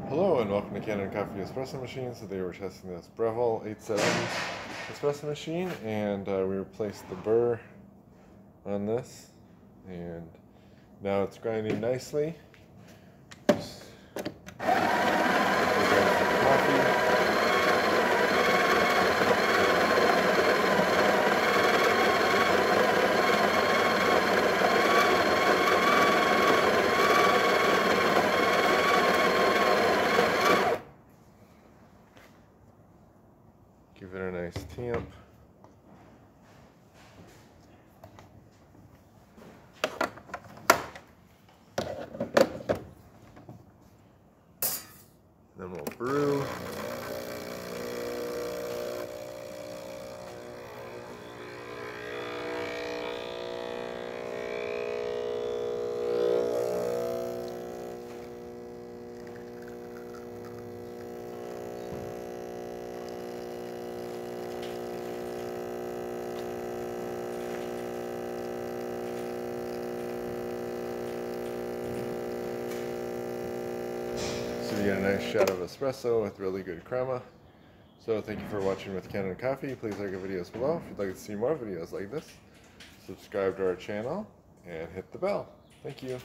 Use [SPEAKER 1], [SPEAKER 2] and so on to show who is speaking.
[SPEAKER 1] Hello and welcome to Canada Coffee Espresso Machines. Today we're testing this Breville 870 espresso machine, and we replaced the burr on this, and now it's grinding nicely. Just coffee. Give it a nice tamp. Then we'll brew. So you get a nice shot of espresso with really good crema. So thank you for watching with Canada Coffee. Please like our videos below. If you'd like to see more videos like this, subscribe to our channel and hit the bell. Thank you.